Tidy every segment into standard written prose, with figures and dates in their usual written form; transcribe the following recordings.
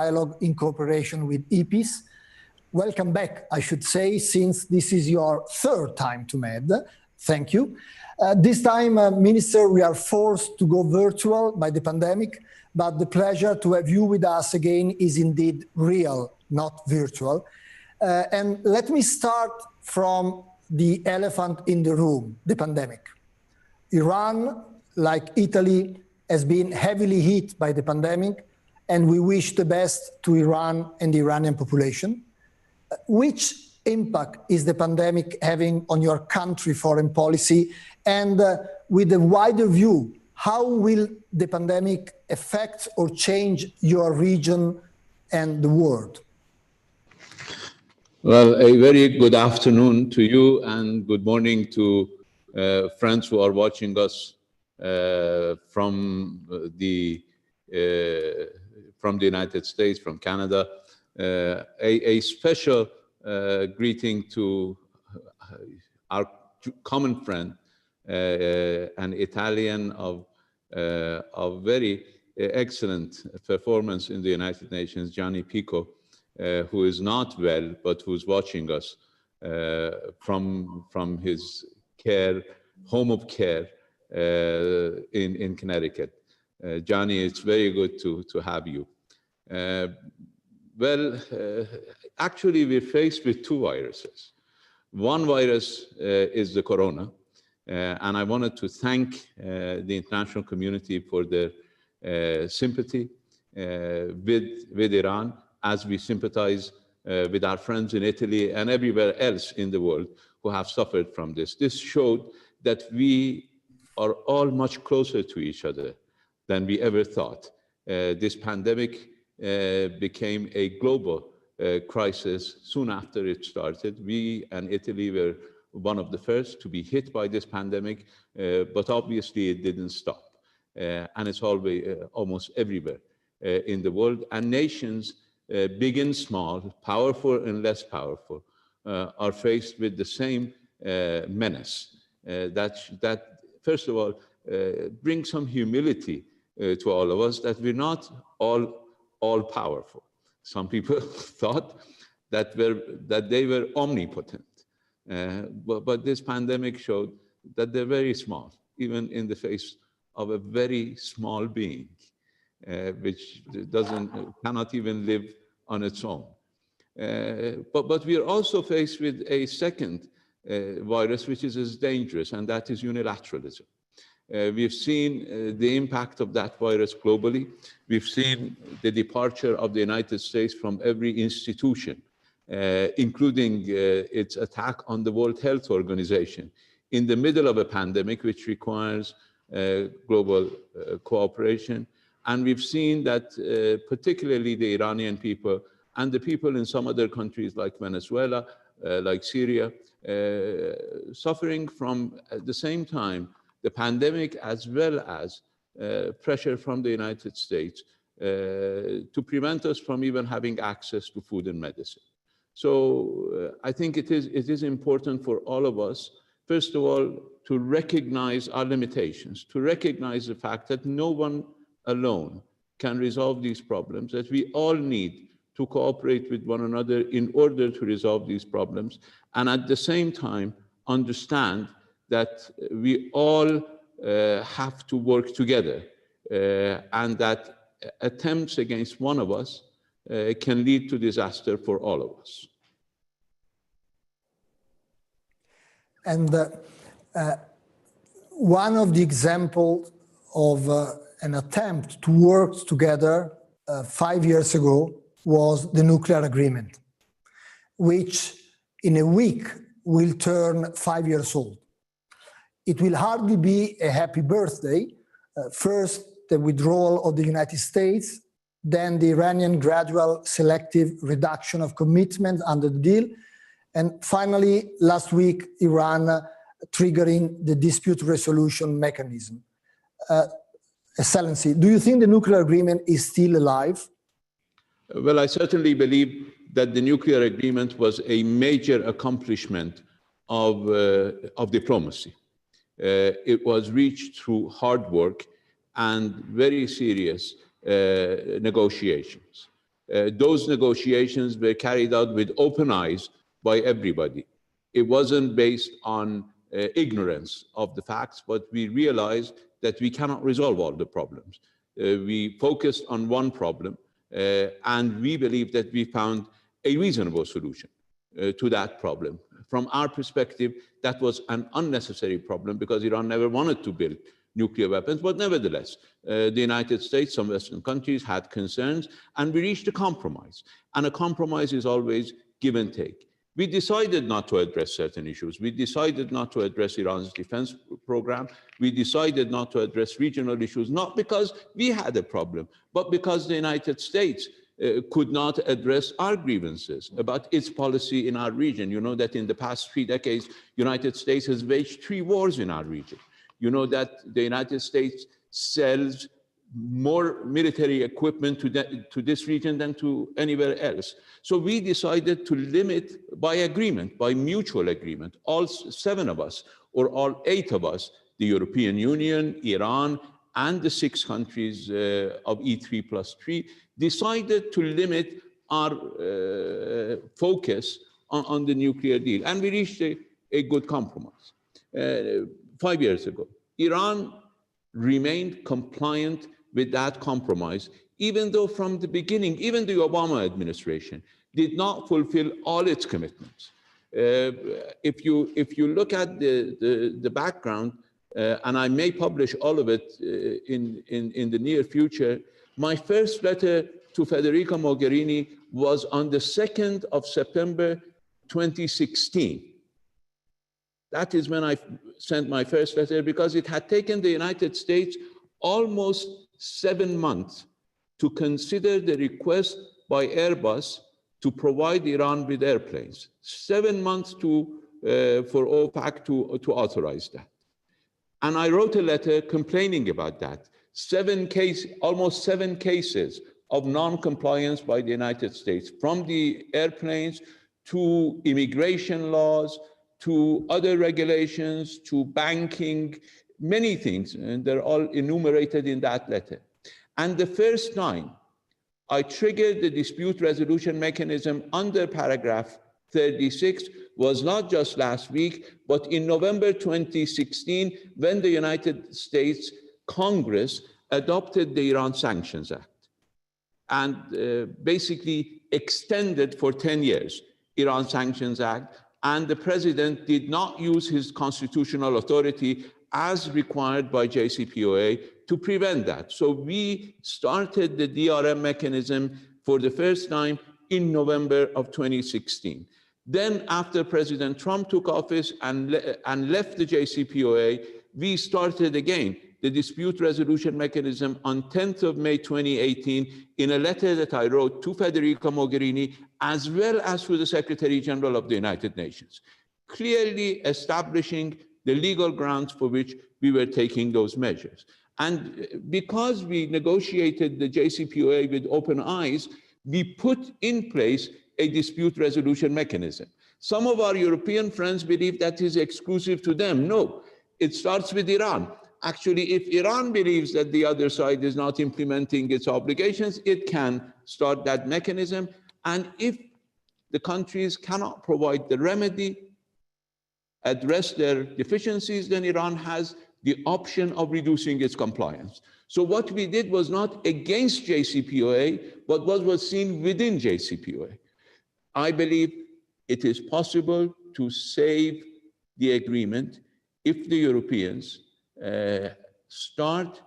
dialogue in cooperation with IPIS. Welcome back, I should say, since this is your third time to MED. Thank you. This time, Minister, we are forced to go virtual by the pandemic, but the pleasure to have you with us again is indeed real, not virtual. And let me start from the elephant in the room, the pandemic. Iran, like Italy, has been heavily hit by the pandemic, and we wish the best to Iran and the Iranian population. Which impact is the pandemic having on your country foreign policy? And with a wider view, how will the pandemic affect or change your region and the world? Well, a very good afternoon to you and good morning to friends who are watching us from the United States, from Canada. A special greeting to our common friend, an Italian of very excellent performance in the United Nations, Gianni Pico, who is not well, but who's watching us from his home of care in Connecticut. Gianni, it's very good to have you. Actually, we're faced with two viruses. One virus is the corona, and I wanted to thank the international community for their sympathy with Iran, as we sympathize with our friends in Italy and everywhere else in the world who have suffered from this. This showed that we are all much closer to each other than we ever thought. This pandemic became a global crisis soon after it started. We and Italy were one of the first to be hit by this pandemic, but obviously it didn't stop. And it's almost everywhere in the world. And nations, big and small, powerful and less powerful, are faced with the same menace. That first of all, brings some humility to all of us, that we're not all powerful. Some people thought that they were omnipotent, but this pandemic showed that they're very small, even in the face of a very small being, which cannot even live on its own. But we are also faced with a second virus, which is as dangerous, and that is unilateralism. We've seen the impact of that virus globally. We've seen the departure of the United States from every institution, including its attack on the World Health Organization in the middle of a pandemic, which requires global cooperation. And we've seen that particularly the Iranian people and the people in some other countries like Venezuela, like Syria, suffering from, at the same time, the pandemic as well as pressure from the United States to prevent us from even having access to food and medicine. So I think it is important for all of us, first of all, to recognize our limitations, to recognize the fact that no one alone can resolve these problems, that we all need to cooperate with one another in order to resolve these problems, and at the same time understand that we all have to work together, and that attempts against one of us can lead to disaster for all of us. And one of the examples of an attempt to work together 5 years ago was the nuclear agreement, which in a week will turn 5 years old. It will hardly be a happy birthday. First, the withdrawal of the United States, then the Iranian gradual selective reduction of commitment under the deal, and finally, last week, Iran triggering the dispute resolution mechanism. Excellency, do you think the nuclear agreement is still alive? Well, I certainly believe that the nuclear agreement was a major accomplishment of diplomacy. It was reached through hard work and very serious negotiations. Those negotiations were carried out with open eyes by everybody. It wasn't based on ignorance of the facts, but we realized that we cannot resolve all the problems. We focused on one problem, and we believe that we found a reasonable solution to that problem. From our perspective, that was an unnecessary problem because Iran never wanted to build nuclear weapons, but nevertheless, the United States, some Western countries had concerns, and we reached a compromise. And a compromise is always give and take. We decided not to address certain issues. We decided not to address Iran's defense program. We decided not to address regional issues, not because we had a problem, but because the United States could not address our grievances about its policy in our region. You know that in the past 3 decades, United States has waged 3 wars in our region. You know that the United States sells more military equipment to this region than to anywhere else. So we decided to limit by agreement, by mutual agreement, all 7 of us, or all 8 of us, the European Union, Iran, and the 6 countries of E3+3, decided to limit our focus on the nuclear deal. And we reached a good compromise. 5 years ago, Iran remained compliant with that compromise, even though from the beginning, even the Obama administration did not fulfill all its commitments. If you look at the background, and I may publish all of it in the near future, my first letter to Federica Mogherini was on the 2nd of September, 2016. That is when I sent my first letter, because it had taken the United States almost 7 months to consider the request by Airbus to provide Iran with airplanes. 7 months for OPAC to authorize that. And I wrote a letter complaining about that. Almost 7 cases of non-compliance by the United States, from the airplanes to immigration laws, to other regulations, to banking, many things, and they're all enumerated in that letter. And the first time I triggered the dispute resolution mechanism under paragraph 36 was not just last week, but in November 2016, when the United States Congress adopted the Iran Sanctions Act and basically extended for 10 years Iran Sanctions Act, and the president did not use his constitutional authority as required by JCPOA to prevent that. So we started the DRM mechanism for the first time in November of 2016. Then after President Trump took office and left the JCPOA, we started again the dispute resolution mechanism on 10th of May 2018 in a letter that I wrote to Federica Mogherini, as well as to the Secretary General of the United Nations, clearly establishing the legal grounds for which we were taking those measures. And because we negotiated the JCPOA with open eyes, we put in place a dispute resolution mechanism. Some of our European friends believe that is exclusive to them. No, it starts with Iran. Actually, if Iran believes that the other side is not implementing its obligations, it can start that mechanism. And if the countries cannot provide the remedy, address their deficiencies, then Iran has the option of reducing its compliance. So what we did was not against JCPOA, but what was seen within JCPOA. I believe it is possible to save the agreement if the Europeans start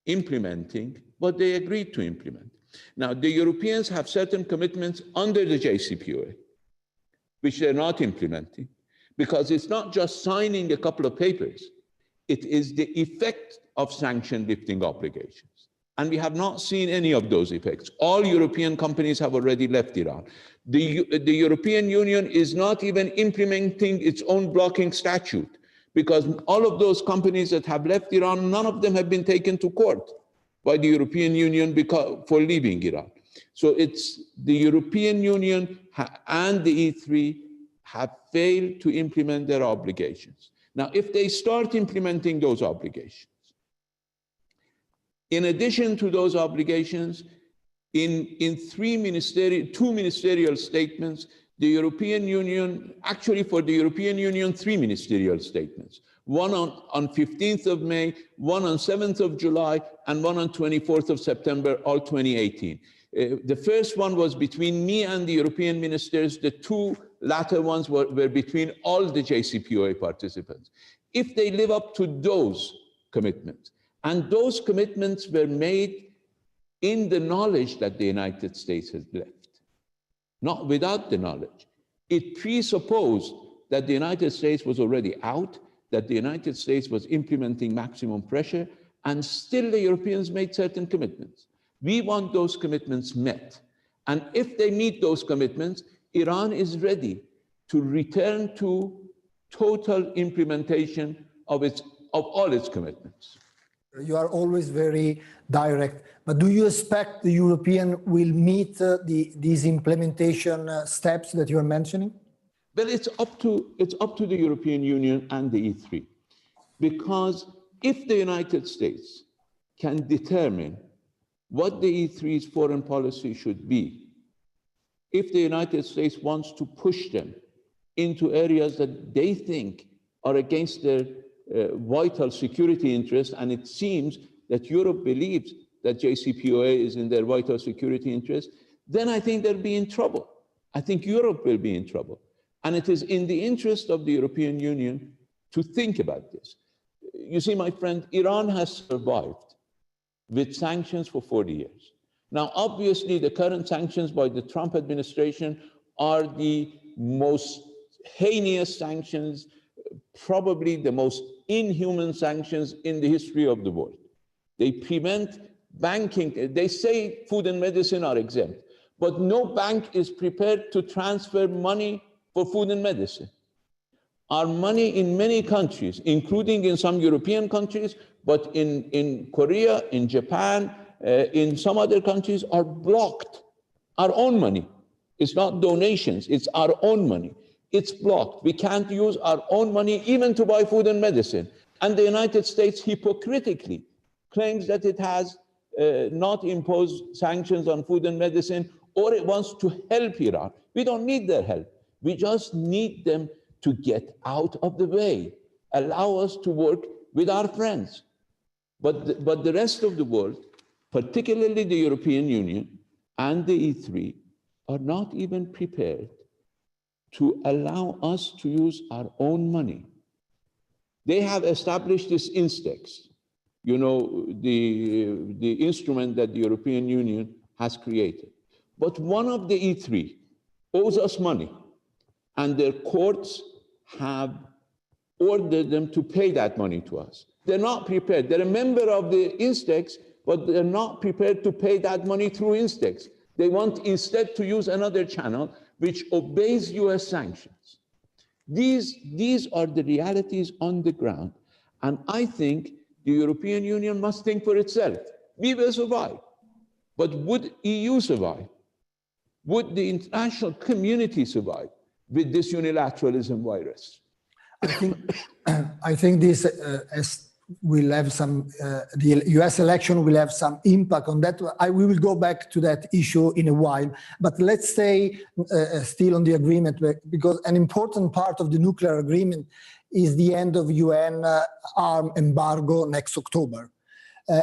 implementing what they agreed to implement. Now, the Europeans have certain commitments under the JCPOA, which they're not implementing, because it's not just signing a couple of papers, it is the effect of sanction lifting obligations. And we have not seen any of those effects. All European companies have already left Iran. The European Union is not even implementing its own blocking statute, because all of those companies that have left Iran, none of them have been taken to court by the European Union for leaving Iran. So it's the European Union and the E3 have failed to implement their obligations. Now, if they start implementing those obligations, in addition to those obligations, in two ministerial statements, the European Union, actually for the European Union, 3 ministerial statements. One on 15th of May, one on 7th of July, and one on 24th of September, all 2018. The first one was between me and the European ministers. The two latter ones were between all the JCPOA participants. If they live up to those commitments, and those commitments were made in the knowledge that the United States has left, not without the knowledge. It presupposed that the United States was already out, that the United States was implementing maximum pressure, and still the Europeans made certain commitments. We want those commitments met. And if they meet those commitments, Iran is ready to return to total implementation of all its commitments. You are always very direct, but do you expect the European will meet these implementation steps that you are mentioning? Well, it's up to the European Union and the E3, because if the United States can determine what the E3's foreign policy should be, if the United States wants to push them into areas that they think are against their vital security interests, and it seems that Europe believes that JCPOA is in their vital security interests, then I think they'll be in trouble. I think Europe will be in trouble. And it is in the interest of the European Union to think about this. You see, my friend, Iran has survived with sanctions for 40 years. Now, obviously, the current sanctions by the Trump administration are the most heinous sanctions, probably the most inhuman sanctions in the history of the world. They prevent banking. They say food and medicine are exempt, but no bank is prepared to transfer money for food and medicine. Our money in many countries, including in some European countries, but in Korea, in Japan, in some other countries, are blocked. Our own money. It's not donations, it's our own money. It's blocked. We can't use our own money even to buy food and medicine. And the United States hypocritically claims that it has not imposed sanctions on food and medicine, or it wants to help Iran. We don't need their help. We just need them to get out of the way, allow us to work with our friends. But the rest of the world, particularly the European Union and the E3, are not even prepared to allow us to use our own money. They have established this INSTEX, you know, the instrument that the European Union has created. But one of the E3 owes us money, and their courts have ordered them to pay that money to us. They're not prepared. They're a member of the INSTEX, but they're not prepared to pay that money through INSTEX. They want instead to use another channel which obeys US sanctions. These are the realities on the ground. And I think the European Union must think for itself. We will survive. But would EU survive? Would the international community survive with this unilateralism virus? I think this will have some, the US election will have some impact on that. We will go back to that issue in a while, but let's stay still on the agreement, because an important part of the nuclear agreement is the end of UN arm embargo next October.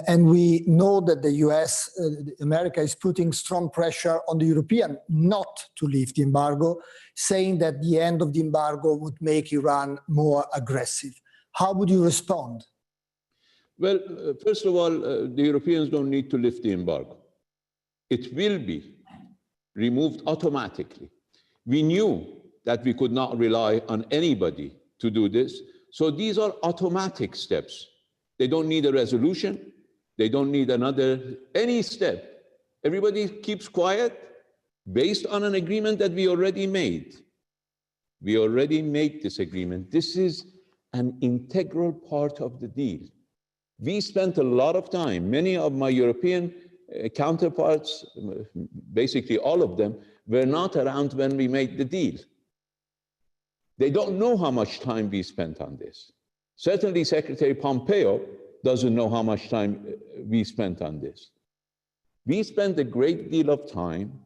And we know that the US, America is putting strong pressure on the European not to lift the embargo, saying that the end of the embargo would make Iran more aggressive. How would you respond? Well, first of all, the Europeans don't need to lift the embargo. It will be removed automatically. We knew that we could not rely on anybody to do this, so these are automatic steps. They don't need a resolution. They don't need any step. Everybody keeps quiet based on an agreement that we already made. We already made this agreement. This is an integral part of the deal. We spent a lot of time, many of my European counterparts, basically all of them, were not around when we made the deal. They don't know how much time we spent on this. Certainly Secretary Pompeo doesn't know how much time we spent on this. We spent a great deal of time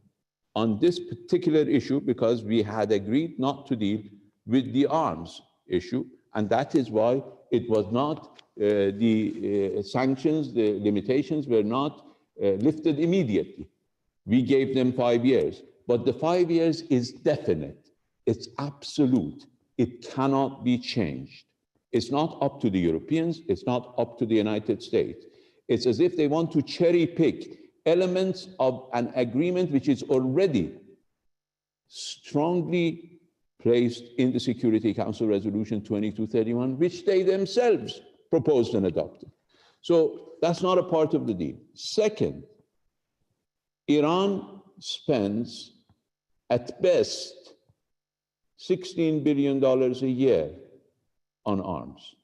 on this particular issue because we had agreed not to deal with the arms issue, and that is why it was not, the sanctions, the limitations were not lifted immediately. We gave them 5 years, but the 5 years is definite, it's absolute, it cannot be changed. It's not up to the Europeans, it's not up to the United States. It's as if they want to cherry pick elements of an agreement which is already strongly placed in the Security Council Resolution 2231, which they themselves proposed and adopted. So that's not a part of the deal. Second, Iran spends at best $16 billion a year on arms,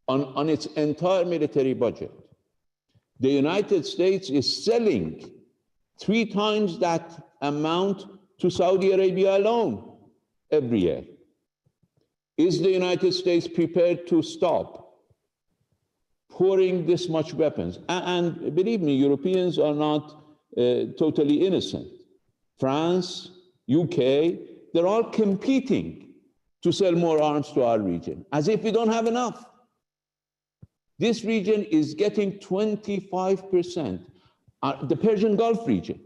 on its entire military budget. The United States is selling 3 times that amount to Saudi Arabia alone every year. Is the United States prepared to stop pouring this much weapons? And believe me, Europeans are not totally innocent. France, UK, they're all competing to sell more arms to our region, as if we don't have enough. This region is getting 25%. The Persian Gulf region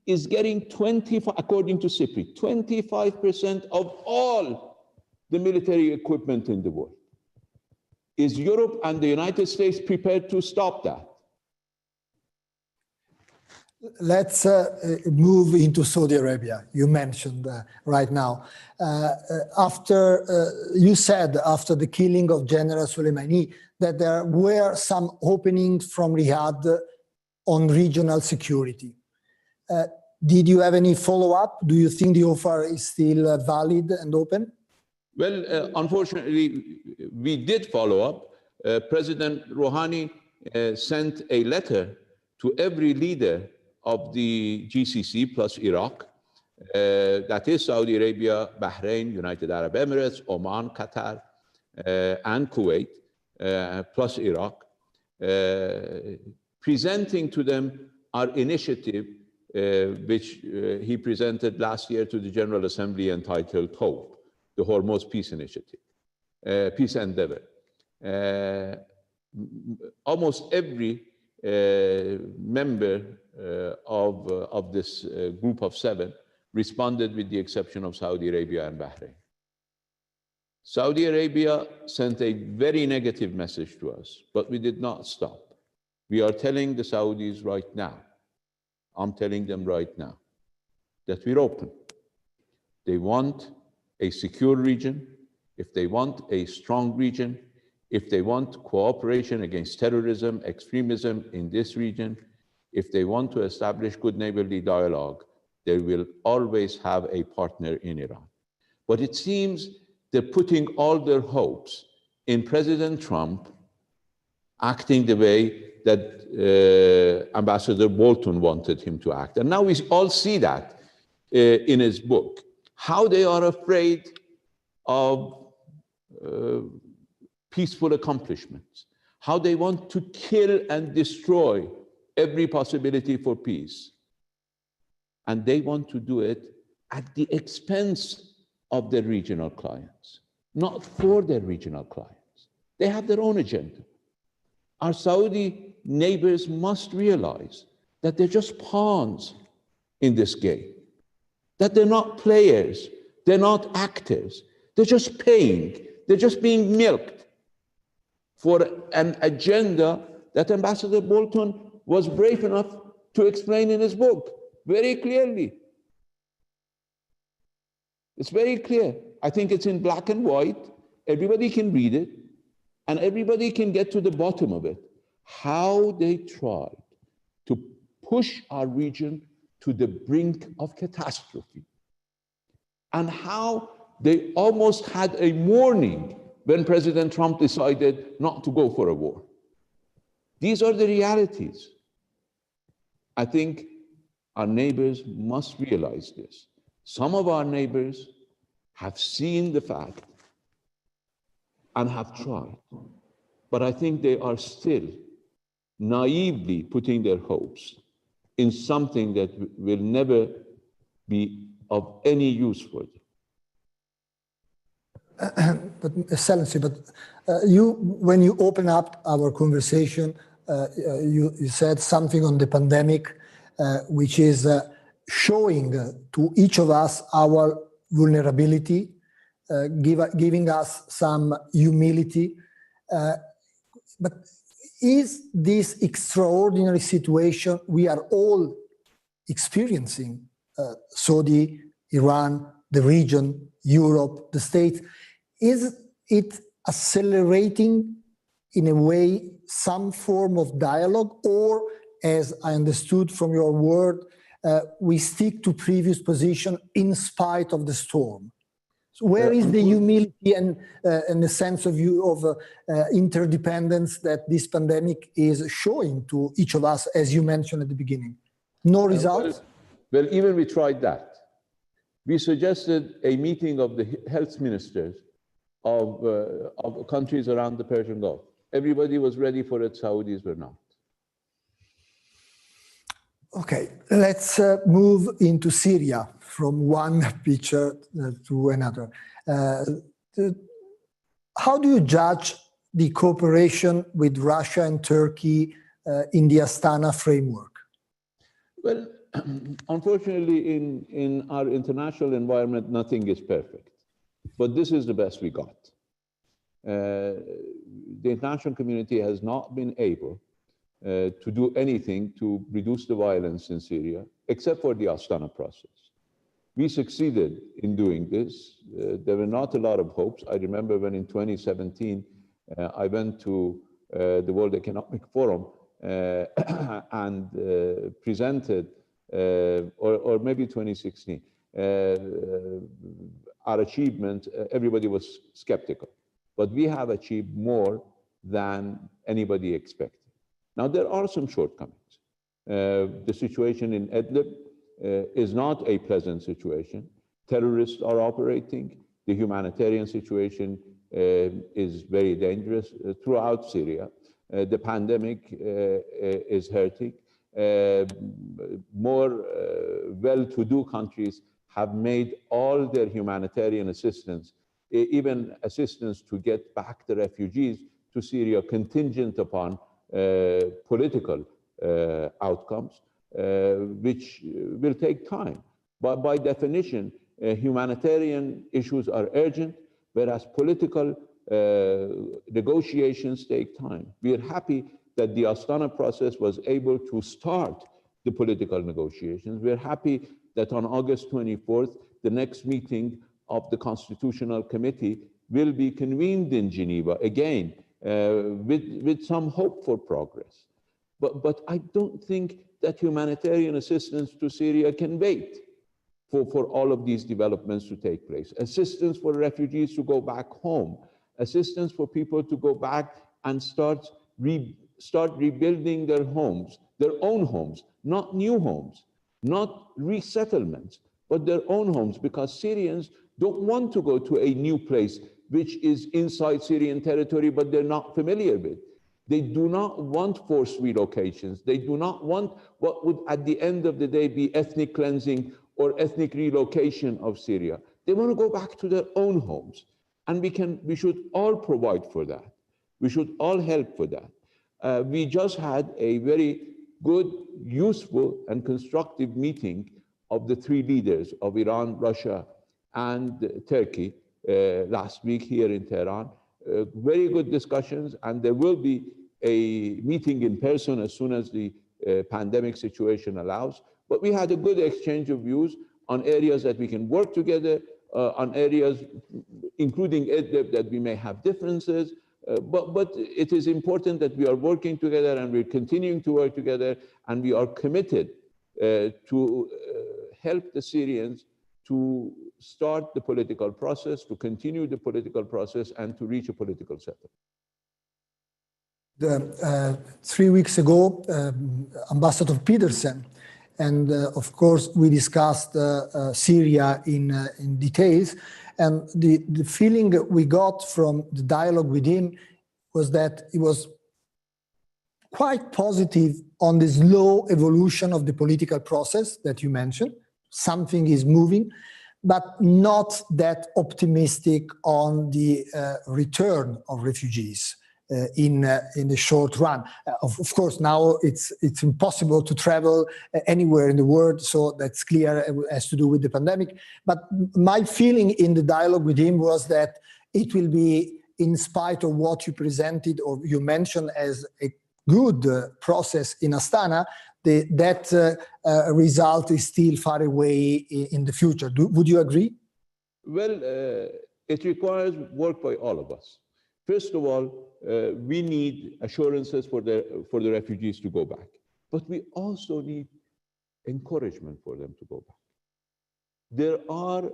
is getting 25, according to SIPRI, 25% of all the military equipment in the world. Is Europe and the United States prepared to stop that? Let's move into Saudi Arabia. You mentioned right now. You said after the killing of General Soleimani that there were some openings from Riyadh on regional security. Did you have any follow-up? Do you think the offer is still valid and open? Well, unfortunately, we did follow up. President Rouhani sent a letter to every leader of the GCC plus Iraq, that is Saudi Arabia, Bahrain, United Arab Emirates, Oman, Qatar, and Kuwait, plus Iraq, presenting to them our initiative, which he presented last year to the General Assembly entitled HOPE, the Hormuz Peace Initiative, Peace Endeavor. Almost every member of this group of 7 responded, with the exception of Saudi Arabia and Bahrain. Saudi Arabia sent a very negative message to us, but we did not stop. We are telling the Saudis right now, I'm telling them right now, that we're open. They want a secure region, if they want a strong region, if they want cooperation against terrorism, extremism in this region, if they want to establish good neighborly dialogue, they will always have a partner in Iran. But it seems they're putting all their hopes in President Trump acting the way that Ambassador Bolton wanted him to act. And now we all see that in his book, how they are afraid of peaceful accomplishments, how they want to kill and destroy every possibility for peace. And they want to do it at the expense of their regional clients, not for their regional clients. They have their own agenda. Our Saudi neighbors must realize that they're just pawns in this game, that they're not players, they're not actors, they're just paying, they're just being milked for an agenda that Ambassador Bolton was brave enough to explain in his book very clearly. It's very clear. I think it's in black and white. Everybody can read it, and everybody can get to the bottom of it. How they tried to push our region to the brink of catastrophe, and how they almost had a warning when President Trump decided not to go for a war. These are the realities. I think our neighbors must realize this. Some of our neighbors have seen the fact and have tried, but I think they are still naively putting their hopes in something that will never be of any use for them. But Excellency, when you open up our conversation, you said something on the pandemic, which is showing to each of us our vulnerability, giving us some humility. But is this extraordinary situation we are all experiencing, Saudi, Iran, the region, Europe, the States, is it accelerating in a way some form of dialogue, or, as I understood from your word, we stick to previous position in spite of the storm? So where is the humility and the sense of interdependence that this pandemic is showing to each of us, as you mentioned at the beginning? No results? Well, even we tried that. We suggested a meeting of the health ministers of countries around the Persian Gulf. Everybody was ready for it, Saudis were not. Okay, let's move into Syria from one picture to another. How do you judge the cooperation with Russia and Turkey in the Astana framework? Well, unfortunately, in our international environment, nothing is perfect. But this is the best we got. The international community has not been able to do anything to reduce the violence in Syria, except for the Astana process. We succeeded in doing this. There were not a lot of hopes. I remember when in 2017, I went to the World Economic Forum and presented, or maybe 2016, our achievement. Everybody was skeptical, but we have achieved more than anybody expected. Now, there are some shortcomings. The situation in Idlib is not a pleasant situation. Terrorists are operating. The humanitarian situation is very dangerous throughout Syria. The pandemic is hurting. More well-to-do countries have made all their humanitarian assistance, even assistance to get back the refugees to Syria, contingent upon political outcomes, which will take time. But by definition, humanitarian issues are urgent, whereas political negotiations take time. We are happy that the Astana process was able to start the political negotiations. We are happy that on August 24th, the next meeting of the Constitutional Committee will be convened in Geneva again, with some hope for progress. But I don't think that humanitarian assistance to Syria can wait for all of these developments to take place. Assistance for refugees to go back home, assistance for people to go back and start rebuilding their homes, their own homes, not new homes, not resettlements, but their own homes, because Syrians don't want to go to a new place which is inside Syrian territory, but they're not familiar with. They do not want forced relocations. They do not want what would, at the end of the day, be ethnic cleansing or ethnic relocation of Syria. They want to go back to their own homes. And we should all provide for that. We should all help for that. We just had a very good, useful, and constructive meeting of the three leaders of Iran, Russia, and Turkey last week here in Tehran. Very good discussions, and there will be a meeting in person as soon as the pandemic situation allows. But we had a good exchange of views on areas that we can work together, on areas, including Idlib, that we may have differences. But it is important that we are working together, and we're continuing to work together, and we are committed to help the Syrians to start the political process, to continue the political process, and to reach a political settlement. 3 weeks ago, Ambassador Peterson, and of course we discussed Syria in details, and the feeling we got from the dialogue with him was that he was quite positive on the slow evolution of the political process that you mentioned. Something is moving, but not that optimistic on the return of refugees in the short run. Of course, now it's impossible to travel anywhere in the world, so that's clear. It has to do with the pandemic. But my feeling in the dialogue with him was that it will be, in spite of what you presented or you mentioned as a good process in Astana, that result is still far away in the future. Would you agree? Well, it requires work by all of us. First of all, we need assurances for the refugees to go back, but we also need encouragement for them to go back. There are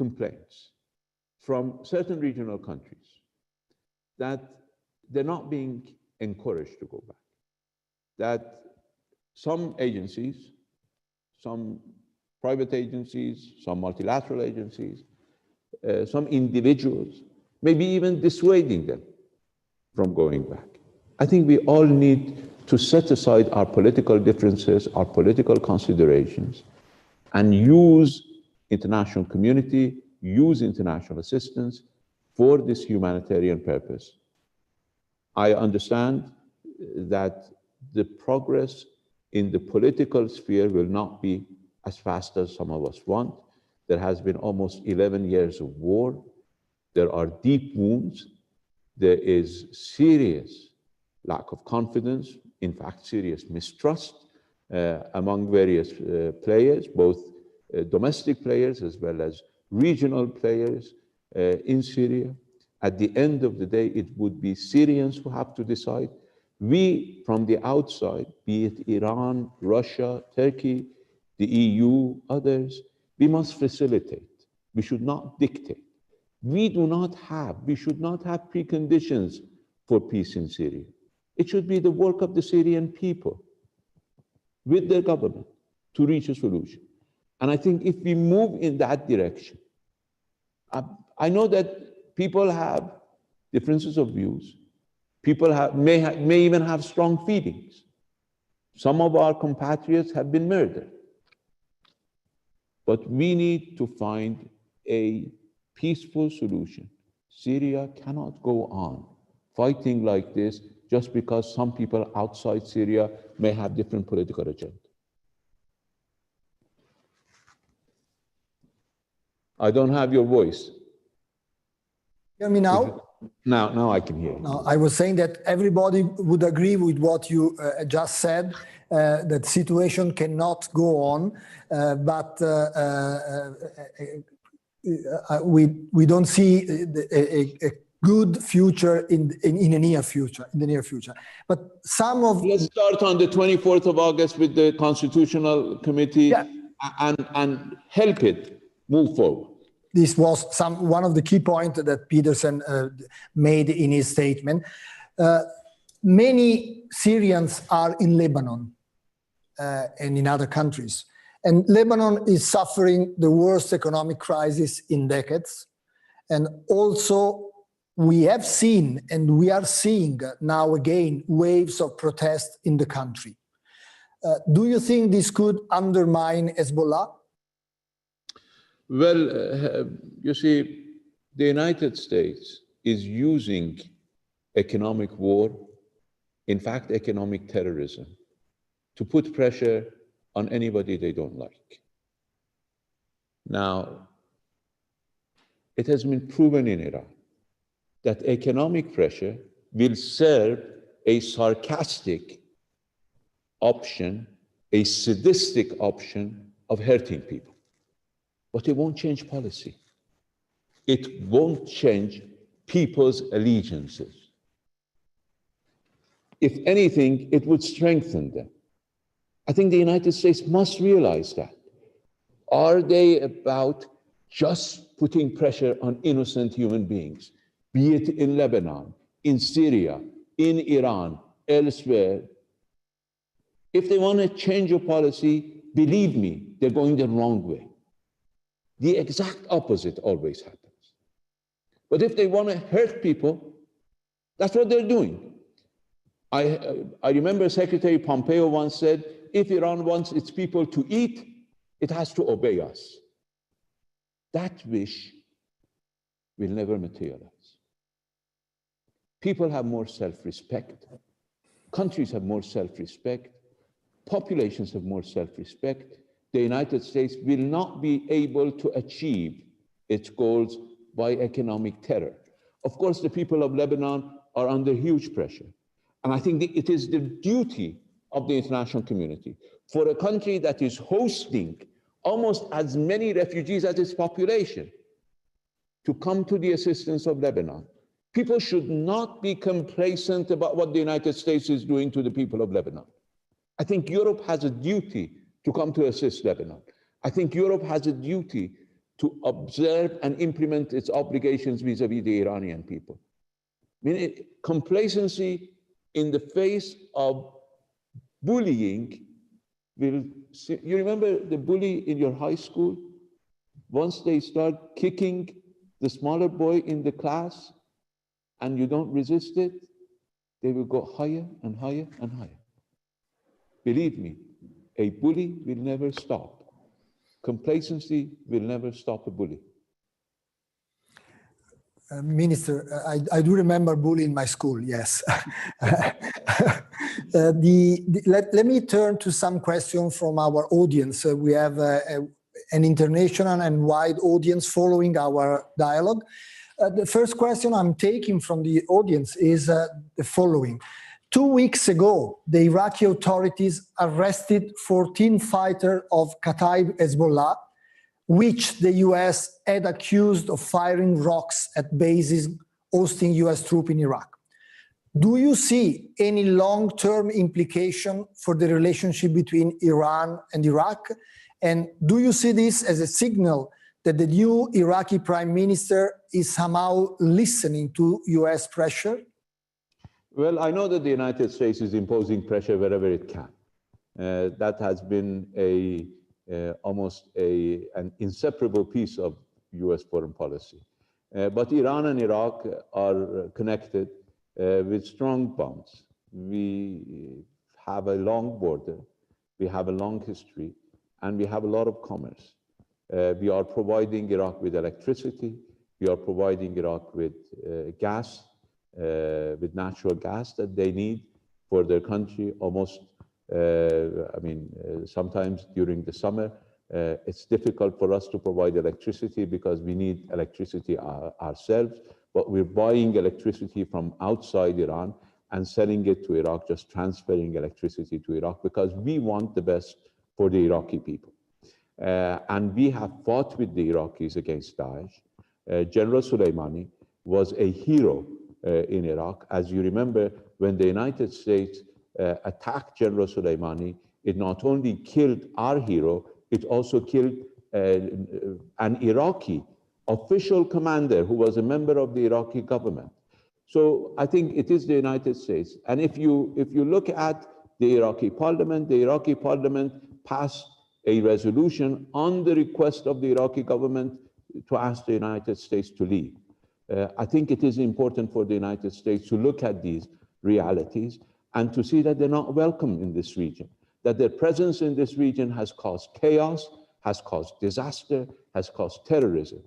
complaints from certain regional countries that they're not being encouraged to go back, that some agencies, some private agencies, some multilateral agencies, some individuals, maybe even dissuading them from going back. I think we all need to set aside our political differences, our political considerations, and use international community, use international assistance for this humanitarian purpose. I understand that the progress in the political sphere will not be as fast as some of us want. There has been almost 11 years of war. There are deep wounds. There is serious lack of confidence, in fact, serious mistrust among various players, both domestic players as well as regional players in Syria. At the end of the day, it would be Syrians who have to decide. We, from the outside, be it Iran, Russia, Turkey, the EU, others, we must facilitate. We should not dictate. We should not have preconditions for peace in Syria. It should be the work of the Syrian people with their government to reach a solution. And I think if we move in that direction, I know that people have differences of views. People may even have strong feelings. Some of our compatriots have been murdered. But we need to find a peaceful solution. Syria cannot go on fighting like this just because some people outside Syria may have different political agenda. I don't have your voice. Hear me now? Now I can hear you. No, I was saying that everybody would agree with what you just said, that situation cannot go on, but we don't see a good future in the near future. But some of... Let's start on the 24th of August with the Constitutional Committee, yeah, and help it move forward. This was one of the key points that Peterson made in his statement. Many Syrians are in Lebanon and in other countries. And Lebanon is suffering the worst economic crisis in decades. And also, we have seen, and we are seeing now again, waves of protest in the country. Do you think this could undermine Hezbollah? Well, you see, the United States is using economic war, in fact, economic terrorism, to put pressure on anybody they don't like. Now, it has been proven in Iran that economic pressure will serve a sarcastic option, a sadistic option of hurting people. But it won't change policy. It won't change people's allegiances. If anything, it would strengthen them. I think the United States must realize that. Are they about just putting pressure on innocent human beings, be it in Lebanon, in Syria, in Iran, elsewhere? If they want to change a policy, believe me, they're going the wrong way. The exact opposite always happens. But if they want to hurt people, that's what they're doing. I remember Secretary Pompeo once said, if Iran wants its people to eat, it has to obey us. That wish will never materialize. People have more self-respect. Countries have more self-respect. Populations have more self-respect. The United States will not be able to achieve its goals by economic terror. Of course, the people of Lebanon are under huge pressure. And I think it is the duty of the international community for a country that is hosting almost as many refugees as its population to come to the assistance of Lebanon. People should not be complacent about what the United States is doing to the people of Lebanon. I think Europe has a duty to come to assist Lebanon. I think Europe has a duty to observe and implement its obligations vis-à-vis the Iranian people. I mean, complacency in the face of bullying will, you remember the bully in your high school? Once they start kicking the smaller boy in the class and you don't resist it, they will go higher and higher and higher. Believe me, a bully will never stop. Complacency will never stop a bully. Minister, I do remember bullying in my school, yes. Let me turn to some questions from our audience. We have an international and wide audience following our dialogue. The first question I'm taking from the audience is the following. 2 weeks ago, the Iraqi authorities arrested 14 fighters of Kataib Hezbollah, which the US had accused of firing rocks at bases hosting US troops in Iraq. Do you see any long-term implication for the relationship between Iran and Iraq? And do you see this as a signal that the new Iraqi prime minister is somehow listening to US pressure? Well, I know that the United States is imposing pressure wherever it can. That has been almost an inseparable piece of US foreign policy. But Iran and Iraq are connected with strong bonds. We have a long border, we have a long history, and we have a lot of commerce. We are providing Iraq with electricity, we are providing Iraq with gas, with natural gas that they need for their country almost. Sometimes during the summer, it's difficult for us to provide electricity because we need electricity ourselves, but we're buying electricity from outside Iran and selling it to Iraq, just transferring electricity to Iraq because we want the best for the Iraqi people. And we have fought with the Iraqis against Daesh. General Soleimani was a hero in Iraq. As you remember, when the United States attacked General Soleimani, it not only killed our hero, it also killed an Iraqi official commander who was a member of the Iraqi government. So I think it is the United States. And if you look at the Iraqi parliament passed a resolution on the request of the Iraqi government to ask the United States to leave. I think it is important for the United States to look at these realities and to see that they're not welcome in this region, that their presence in this region has caused chaos, has caused disaster, has caused terrorism.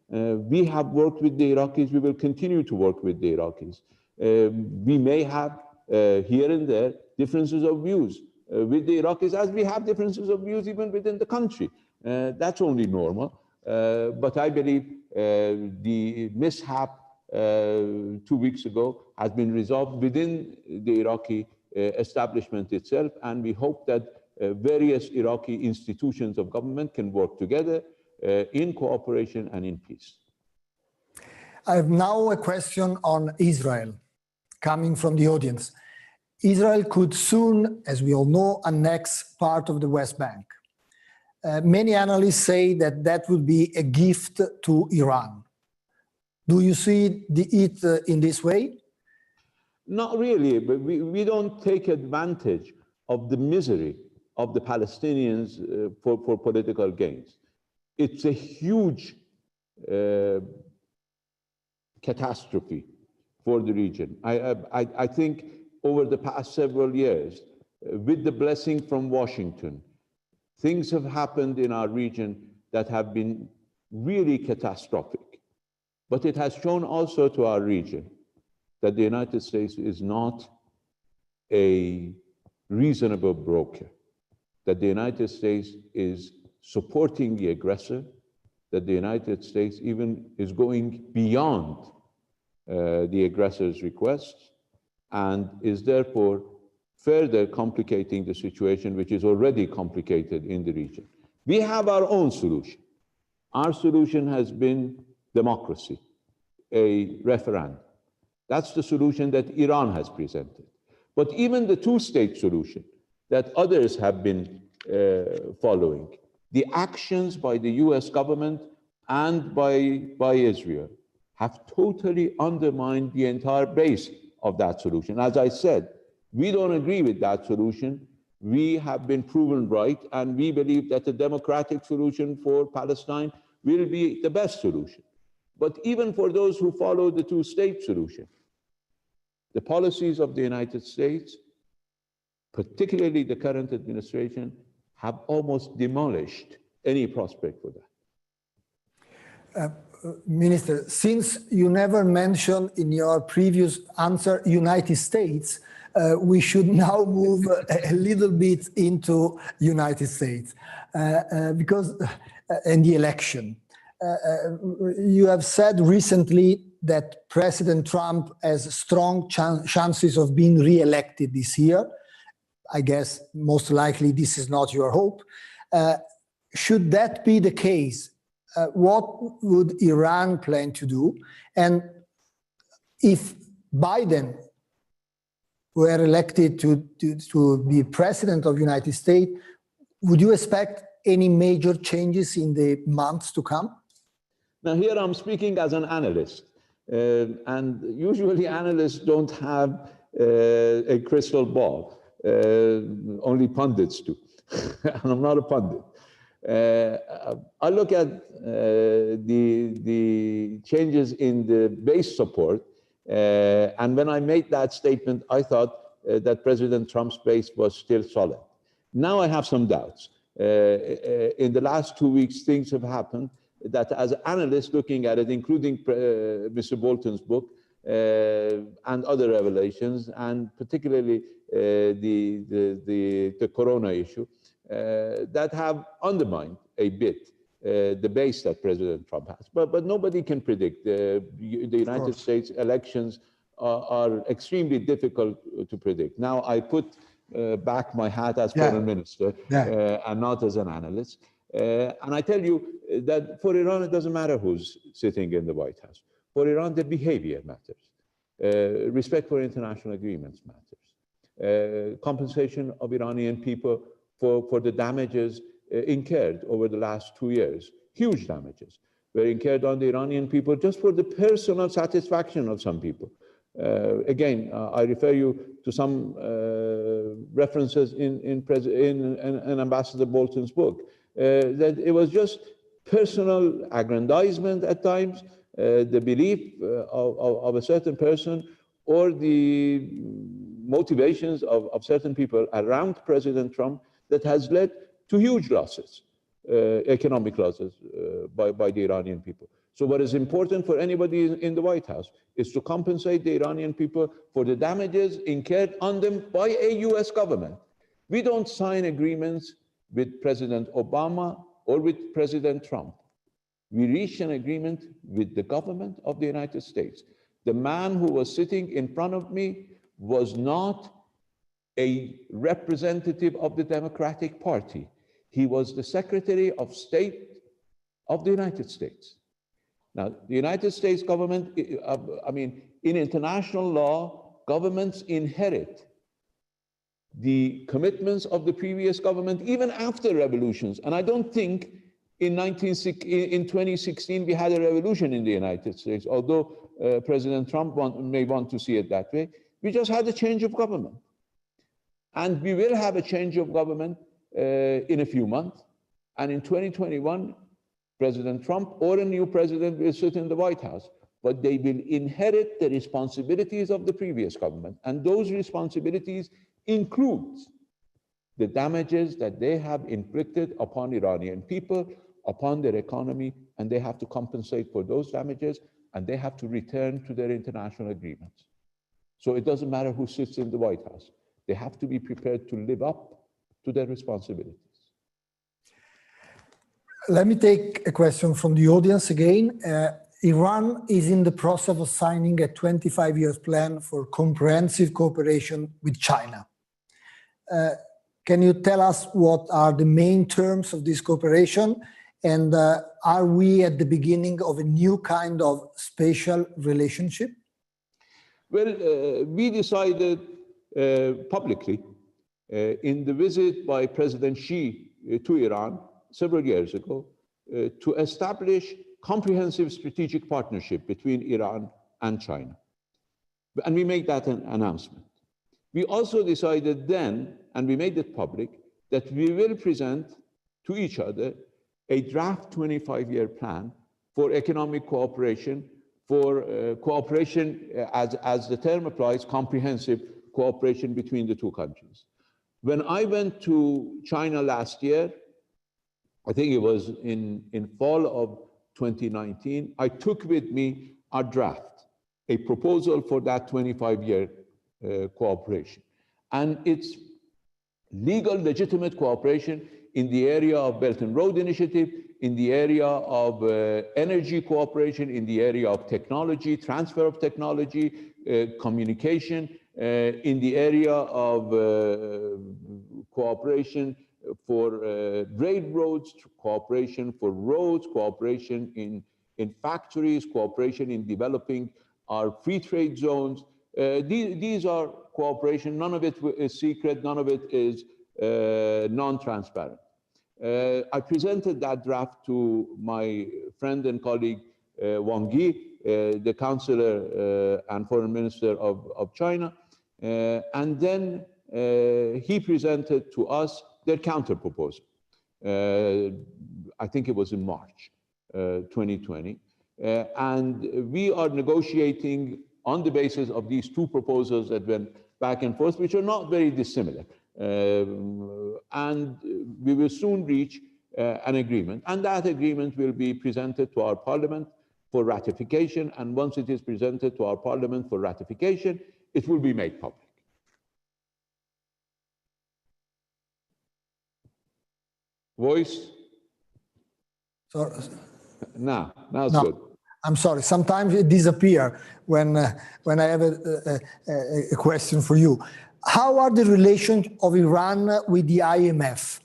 We have worked with the Iraqis, we will continue to work with the Iraqis. We may have here and there differences of views with the Iraqis, as we have differences of views even within the country. That's only normal. But I believe the mishap 2 weeks ago has been resolved within the Iraqi establishment itself, and we hope that various Iraqi institutions of government can work together in cooperation and in peace. I have now a question on Israel coming from the audience. Israel could soon, as we all know, annex part of the West Bank. Many analysts say that that would be a gift to Iran. Do you see it in this way? Not really, but we don't take advantage of the misery of the Palestinians for political gains. It's a huge catastrophe for the region. I think over the past several years, with the blessing from Washington, things have happened in our region that have been really catastrophic. But it has shown also to our region that the United States is not a reasonable broker, that the United States is supporting the aggressor, that the United States even is going beyond the aggressor's requests, and is therefore further complicating the situation, which is already complicated in the region. We have our own solution. Our solution has been democracy, a referendum. That's the solution that Iran has presented. But even the two-state solution that others have been following, the actions by the US government and by Israel have totally undermined the entire base of that solution. As I said, we don't agree with that solution. We have been proven right, and we believe that the democratic solution for Palestine will be the best solution. But even for those who follow the two-state solution, the policies of the United States, particularly the current administration, have almost demolished any prospect for that. Minister, since you never mentioned in your previous answer United States, we should now move a little bit into United States because in the election. You have said recently that President Trump has strong chances of being re-elected this year. I guess most likely this is not your hope. Should that be the case, what would Iran plan to do? And if Biden were elected to be president of the United States, would you expect any major changes in the months to come? Now here I'm speaking as an analyst, and usually analysts don't have a crystal ball, only pundits do, and I'm not a pundit. I look at the changes in the base support, and when I made that statement, I thought that President Trump's base was still solid. Now I have some doubts. In the last 2 weeks, things have happened that as analysts looking at it, including Mr. Bolton's book and other revelations, and particularly the corona issue, that have undermined a bit the base that President Trump has. But nobody can predict. The United States elections are extremely difficult to predict. Now I put back my hat as foreign minister and not as an analyst. And I tell you that for Iran, it doesn't matter who's sitting in the White House. For Iran, the behavior matters. Respect for international agreements matters. Compensation of Iranian people for the damages incurred over the last 2 years. Huge damages were incurred on the Iranian people just for the personal satisfaction of some people. Again, I refer you to some references in Ambassador Bolton's book, that it was just personal aggrandizement at times, the belief of a certain person, or the motivations of certain people around President Trump that has led to huge losses, economic losses by the Iranian people. So what is important for anybody in the White House is to compensate the Iranian people for the damages incurred on them by a US government. We don't sign agreements with President Obama or with President Trump. We reached an agreement with the government of the United States. The man who was sitting in front of me was not a representative of the Democratic Party. He was the Secretary of State of the United States. Now, the United States government, in international law, governments inherit the commitments of the previous government, even after revolutions. And I don't think in 2016 we had a revolution in the United States, although President Trump may want to see it that way. We just had a change of government. And we will have a change of government in a few months. And in 2021, President Trump or a new president will sit in the White House. but they will inherit the responsibilities of the previous government. And those responsibilities include the damages that they have inflicted upon Iranian people, upon their economy, and they have to compensate for those damages, and they have to return to their international agreements. So it doesn't matter who sits in the White House. They have to be prepared to live up to their responsibilities. Let me take a question from the audience again. Iran is in the process of signing a 25-year plan for comprehensive cooperation with China. Can you tell us what are the main terms of this cooperation? And are we at the beginning of a new kind of spatial relationship? Well, we decided publicly in the visit by President Xi to Iran several years ago to establish comprehensive strategic partnership between Iran and China. And we made that an announcement. We also decided then, and we made it public, that we will present to each other a draft 25-year plan for economic cooperation, for cooperation, as the term applies, comprehensive cooperation between the two countries. When I went to China last year, I think it was in fall of 2019, I took with me a draft, a proposal for that 25-year cooperation. And it's legal, legitimate cooperation in the area of Belt and Road Initiative, in the area of energy cooperation, in the area of technology, transfer of technology, communication, in the area of cooperation for railroads, cooperation for roads, cooperation in factories, cooperation in developing our free trade zones. These are cooperation. None of it is secret. None of it is non-transparent. I presented that draft to my friend and colleague Wang Yi, the Counselor and Foreign Minister of China, and then he presented to us their counter-proposal. I think it was in March 2020. And we are negotiating on the basis of these two proposals that went back and forth, which are not very dissimilar. And we will soon reach an agreement. And that agreement will be presented to our parliament for ratification. And once it is presented to our parliament for ratification, it will be made public. Voice? So, now it's good. I'm sorry, sometimes it disappears when I have a question for you. How are the relations of Iran with the IMF?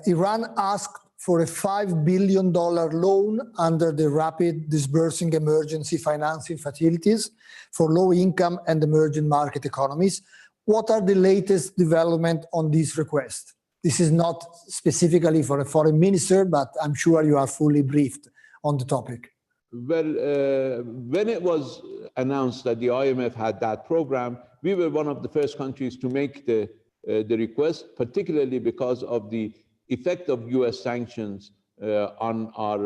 Iran asked for a $5 billion loan under the Rapid Disbursing Emergency Financing Facilities for low-income and emerging market economies. What are the latest developments on this request? This is not specifically for a foreign minister, but I'm sure you are fully briefed on the topic. Well, when it was announced that the IMF had that program, we were one of the first countries to make the request, particularly because of the effect of US sanctions on our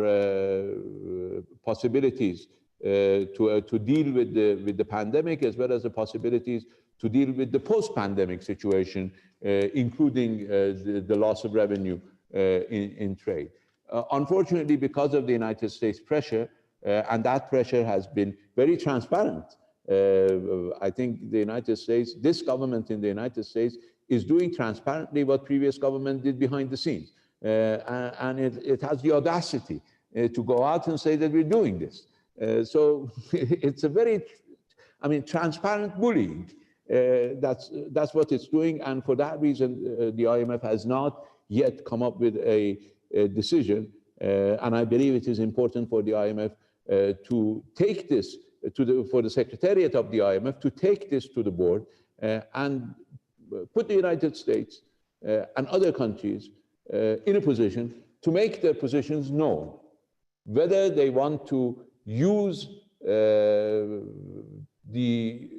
possibilities to deal with the pandemic, as well as the possibilities to deal with the post-pandemic situation, including the loss of revenue in trade. Unfortunately, because of the United States pressure, and that pressure has been very transparent. I think the United States, this government in the United States, is doing transparently what previous government did behind the scenes. And it has the audacity to go out and say that we're doing this. So it's a very, transparent bullying. That's what it's doing. And for that reason, the IMF has not yet come up with a decision. And I believe it is important for the IMF to take this for the Secretariat of the IMF to take this to the board and put the United States and other countries in a position to make their positions known, whether they want to use the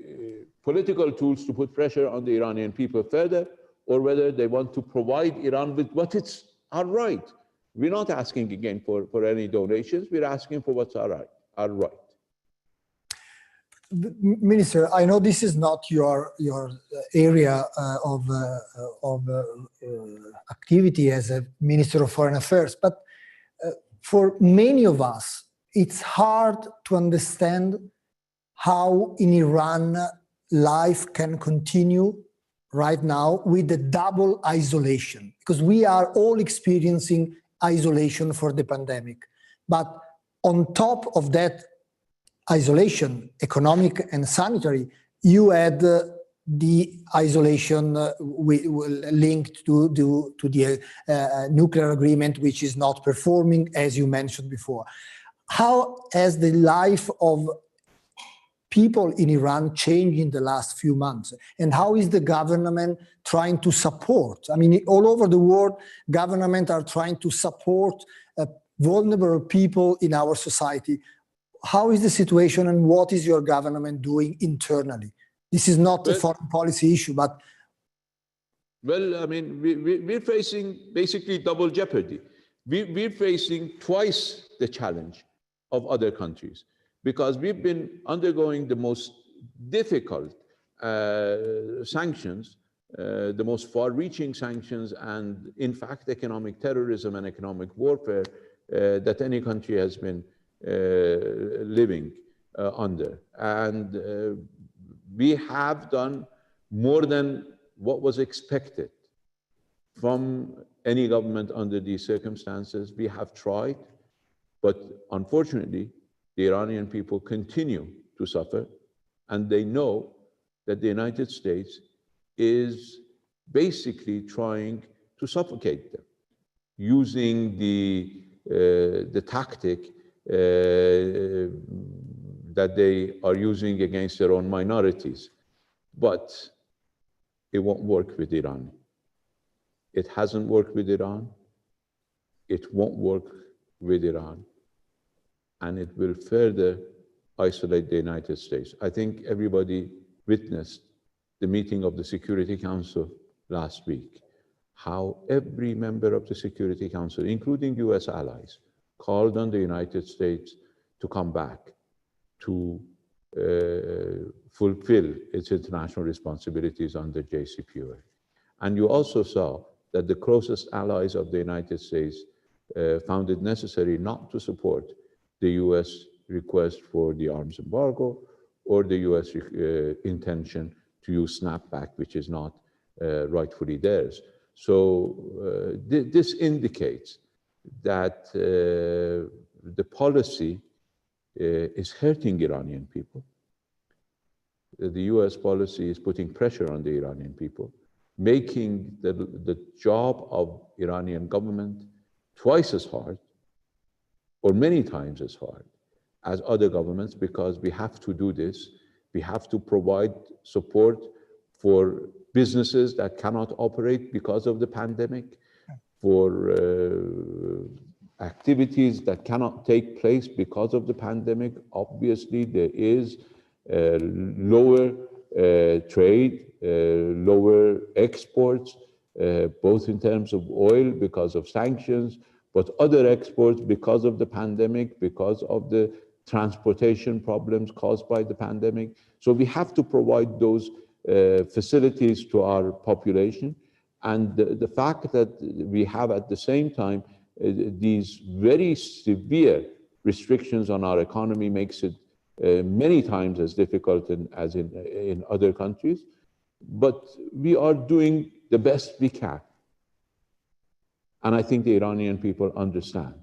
political tools to put pressure on the Iranian people further, or whether they want to provide Iran with what it's our right. We're not asking again for any donations. We're asking for what's our right. Minister, I know this is not your area of activity as a Minister of Foreign Affairs, but for many of us, it's hard to understand how in Iran life can continue right now with the double isolation, because we are all experiencing isolation for the pandemic. But on top of that isolation, economic and sanitary, you had the isolation linked to the nuclear agreement, which is not performing, as you mentioned before. How has the life of people in Iran changed in the last few months? And how is the government trying to support? I mean, all over the world, governments are trying to support vulnerable people in our society. How is the situation and what is your government doing internally? This is not a foreign policy issue, but... Well, I mean, we're facing basically double jeopardy. We're facing twice the challenge of other countries because we've been undergoing the most difficult sanctions, the most far-reaching sanctions, and in fact, economic terrorism and economic warfare that any country has been living under. And we have done more than what was expected from any government under these circumstances. We have tried, but unfortunately, the Iranian people continue to suffer, and they know that the United States is basically trying to suffocate them, using the tactic that they are using against their own minorities. But it won't work with Iran. It hasn't worked with Iran. It won't work with Iran. And it will further isolate the United States. I think everybody witnessed the meeting of the Security Council last week, how every member of the Security Council, including US allies, called on the United States to come back to fulfill its international responsibilities under JCPOA. And you also saw that the closest allies of the United States found it necessary not to support the US request for the arms embargo or the US intention to use snapback, which is not rightfully theirs. So this indicates that the policy is hurting Iranian people. The US policy is putting pressure on the Iranian people, making the job of Iranian government twice as hard, or many times as hard, as other governments, because we have to do this. We have to provide support for businesses that cannot operate because of the pandemic, for activities that cannot take place because of the pandemic. Obviously, there is lower trade, lower exports, both in terms of oil because of sanctions, but other exports because of the pandemic, because of the transportation problems caused by the pandemic. So we have to provide those facilities to our population. And the fact that we have at the same time these very severe restrictions on our economy makes it many times as difficult as in other countries. But we are doing the best we can. And I think the Iranian people understand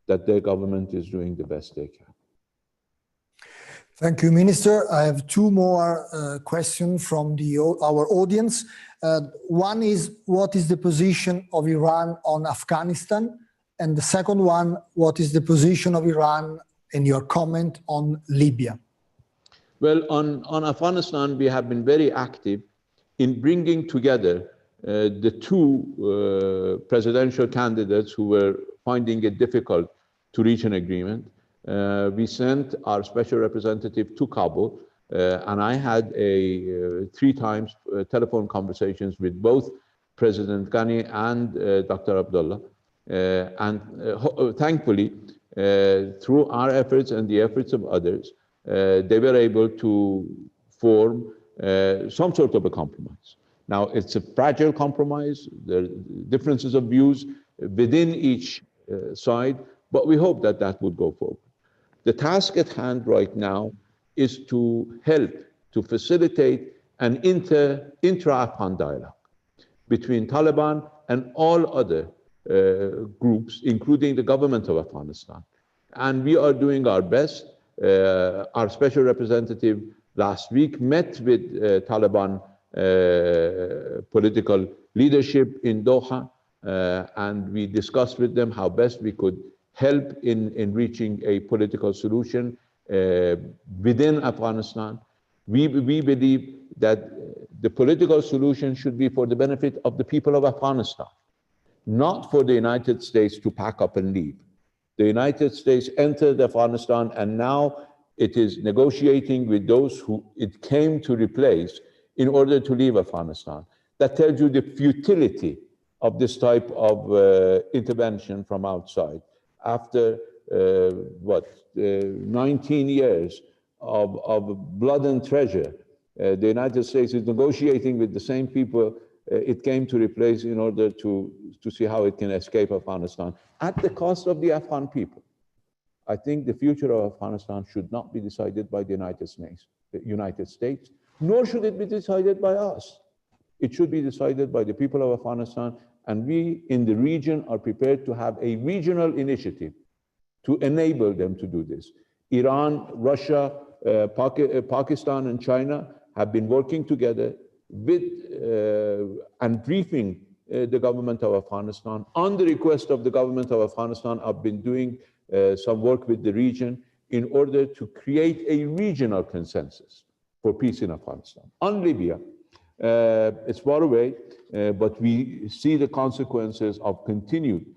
that their government is doing the best they can. Thank you, Minister. I have two more questions from our audience. One is, what is the position of Iran on Afghanistan? And the second one, what is the position of Iran and your comment on Libya? Well, on Afghanistan, we have been very active in bringing together the two presidential candidates who were finding it difficult to reach an agreement. We sent our special representative to Kabul, and I had 3 times telephone conversations with both President Ghani and Dr. Abdullah. And thankfully, through our efforts and the efforts of others, they were able to form some sort of a compromise. Now, it's a fragile compromise. There are differences of views within each side, but we hope that that would go forward. The task at hand right now is to help to facilitate an intra-Afghan dialogue between Taliban and all other groups, including the government of Afghanistan. And we are doing our best. Our special representative last week met with Taliban political leadership in Doha, and we discussed with them how best we could help in reaching a political solution within Afghanistan. We believe that the political solution should be for the benefit of the people of Afghanistan, not for the United States to pack up and leave. The United States entered Afghanistan, and now it is negotiating with those who it came to replace in order to leave Afghanistan. That tells you the futility of this type of intervention from outside. After 19 years of blood and treasure, the United States is negotiating with the same people it came to replace in order to see how it can escape Afghanistan at the cost of the Afghan people. I think the future of Afghanistan should not be decided by the United States, nor should it be decided by us. It should be decided by the people of Afghanistan, and we in the region are prepared to have a regional initiative to enable them to do this. Iran, Russia, Pakistan, and China have been working together with and briefing the government of Afghanistan. On the request of the government of Afghanistan, I've been doing some work with the region in order to create a regional consensus for peace in Afghanistan. On Libya, it's far away, but we see the consequences of continued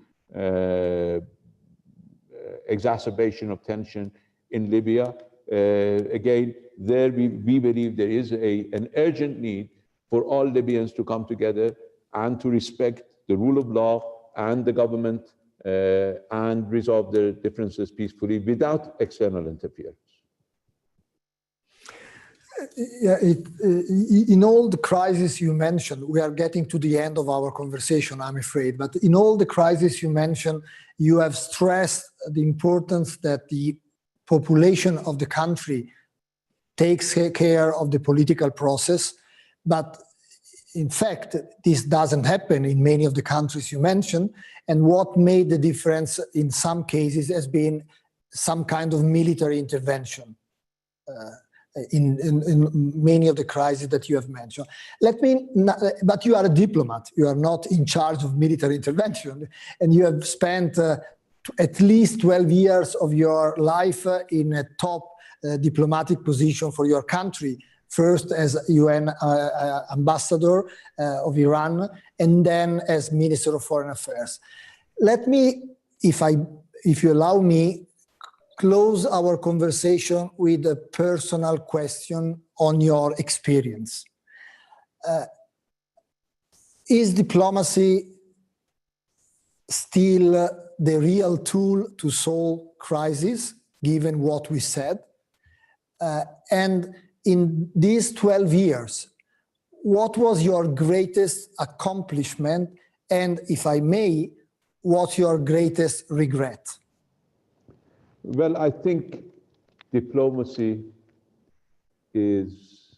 exacerbation of tension in Libya. Again, there we believe there is an urgent need for all Libyans to come together and to respect the rule of law and the government and resolve their differences peacefully without external interference. Yeah, in all the crises you mentioned, we are getting to the end of our conversation, I'm afraid, but in all the crises you mentioned, you have stressed the importance that the population of the country takes care of the political process, but in fact, this doesn't happen in many of the countries you mentioned, and what made the difference in some cases has been some kind of military intervention. In many of the crises that you have mentioned. But you are a diplomat, you are not in charge of military intervention, and you have spent at least 12 years of your life in a top diplomatic position for your country, first as UN ambassador of Iran, and then as Minister of Foreign Affairs. Let me, if you allow me, close our conversation with a personal question on your experience. Is diplomacy still the real tool to solve crises, given what we said? And in these 12 years, what was your greatest accomplishment? And if I may, what's your greatest regret? Well, I think diplomacy is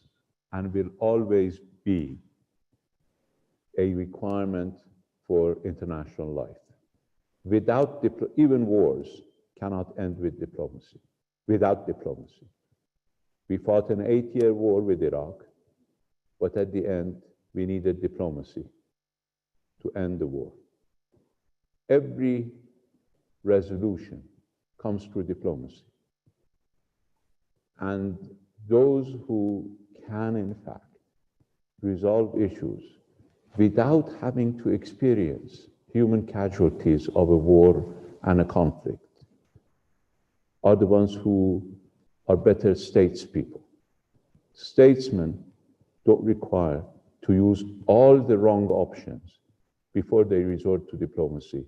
and will always be a requirement for international life. Without even wars cannot end with diplomacy. Without diplomacy. We fought an 8-year war with Iraq, but at the end, we needed diplomacy to end the war. Every resolution comes through diplomacy. And those who can, in fact, resolve issues without having to experience human casualties of a war and a conflict are the ones who are better statespeople. Statesmen don't require to use all the wrong options before they resort to diplomacy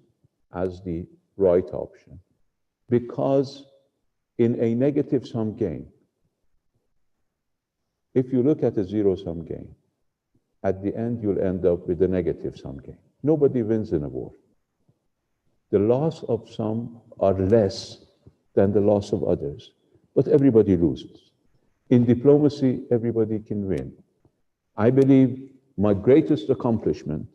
as the right option. Because in a negative-sum game, if you look at a zero-sum game, at the end you'll end up with a negative-sum game. Nobody wins in a war. The loss of some are less than the loss of others, but everybody loses. In diplomacy, everybody can win. I believe my greatest accomplishment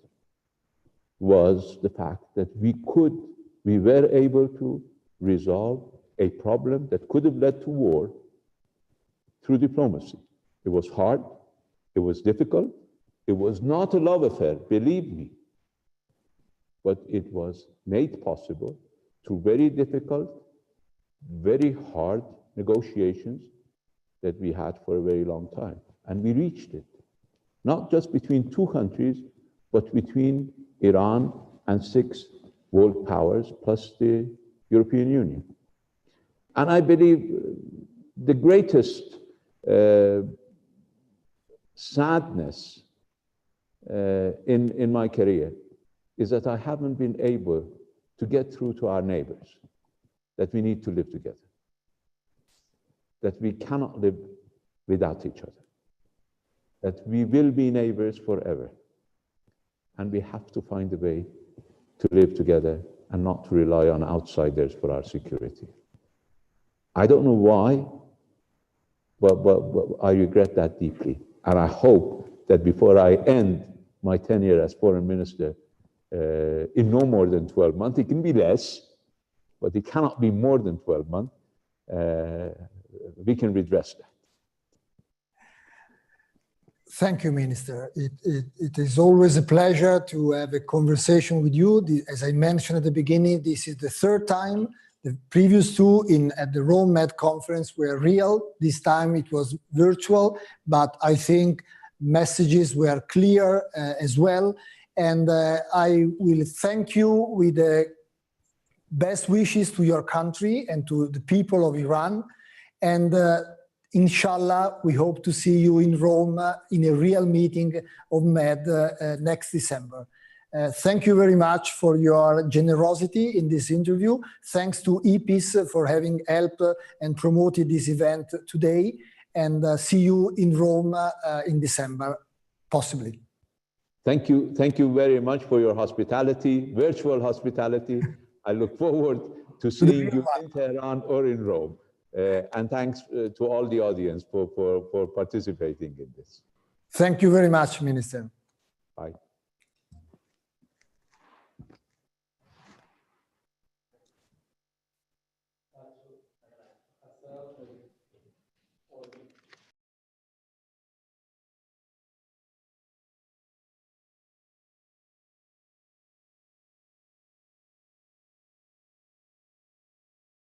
was the fact that we were able to resolve a problem that could have led to war through diplomacy. It was hard, it was difficult, it was not a love affair, believe me, but it was made possible through very difficult, very hard negotiations that we had for a very long time. And we reached it, not just between two countries, but between Iran and 6 world powers, plus the European Union. And I believe the greatest sadness in my career is that I haven't been able to get through to our neighbors that we need to live together, that we cannot live without each other, that we will be neighbors forever, and we have to find a way to live together and not to rely on outsiders for our security. I don't know why, but I regret that deeply. And I hope that before I end my tenure as foreign minister in no more than 12 months, it can be less, but it cannot be more than 12 months, we can redress that. Thank you, Minister. It is always a pleasure to have a conversation with you. As I mentioned at the beginning, this is the 3rd time. The previous 2 at the Rome Med conference were real. This time it was virtual, but I think messages were clear as well. And I will thank you with the best wishes to your country and to the people of Iran. And inshallah, we hope to see you in Rome in a real meeting of Med next December. Thank you very much for your generosity in this interview. Thanks to IPIS for having helped and promoted this event today. And see you in Rome in December, possibly. Thank you very much for your hospitality, virtual hospitality. I look forward to seeing you in Tehran or in Rome. And thanks to all the audience for participating in this. Thank you very much, Minister. Bye.